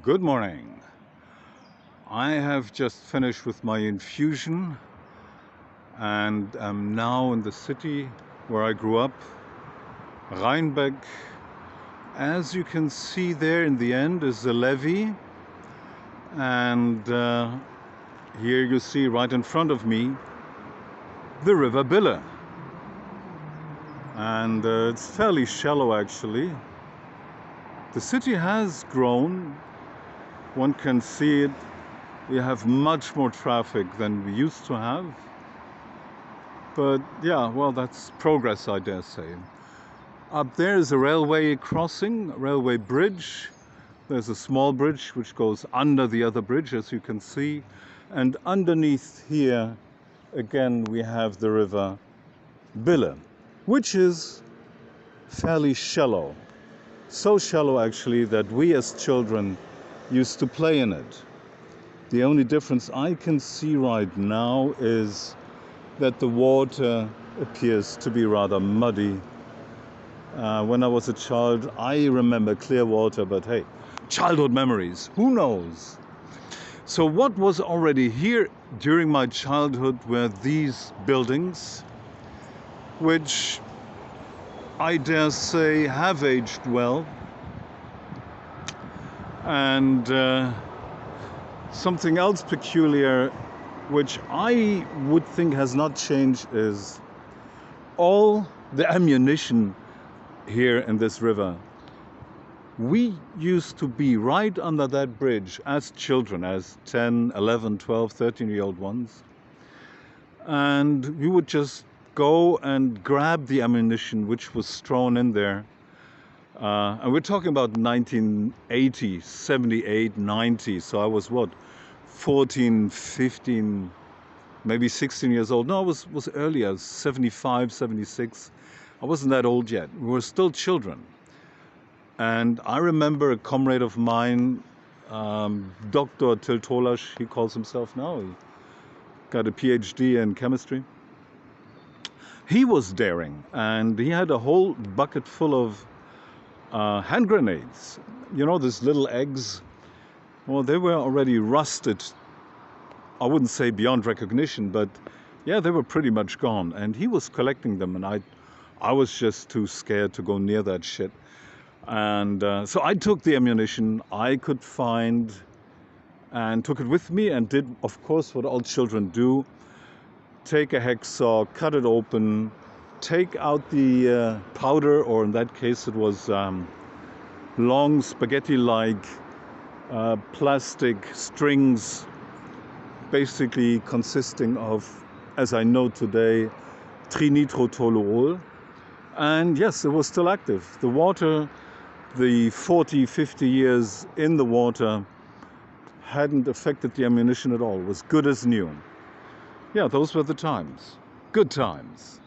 Good morning. I have just finished with my infusion and am now in the city where I grew up, Reinbek. As you can see there in the end is the Levy, and here you see right in front of me the River Bille. And it's fairly shallow actually. The city has grown. One can see it. We have much more traffic than we used to have. But yeah, well, that's progress, I dare say. Up there is a railway crossing, a railway bridge. There's a small bridge which goes under the other bridge, as you can see. And underneath here, again, we have the River Bille, which is fairly shallow. So shallow, actually, that we as children used to play in it. The only difference I can see right now is that the water appears to be rather muddy. When I was a child, I remember clear water, but hey, childhood memories, who knows? So what was already here during my childhood were these buildings, which I dare say have aged well. And something else peculiar, which I would think has not changed, is all the ammunition here in this river. We used to be right under that bridge as children, as 10, 11, 12, 13-year-old ones. And we would just go and grab the ammunition which was thrown in there. And we're talking about 1980, 78, 90. So I was what, 14, 15, maybe 16 years old. No, I was earlier, 75, 76. I wasn't that old yet. We were still children. And I remember a comrade of mine, Dr. Teil, he calls himself now. He got a PhD in chemistry. He was daring, and he had a whole bucket full of hand grenades. You know, these little eggs. Well, they were already rusted. I wouldn't say beyond recognition, but yeah, they were pretty much gone. And he was collecting them, and I was just too scared to go near that shit. And so I took the ammunition I could find and took it with me and did, of course, what all children do. Take a hacksaw, cut it open, take out the powder, or in that case it was long spaghetti-like plastic strings, basically consisting of, as I know today, trinitrotoluol. And yes, it was still active. The water, the 40, 50 years in the water hadn't affected the ammunition at all. It was good as new. Yeah, those were the times. Good times.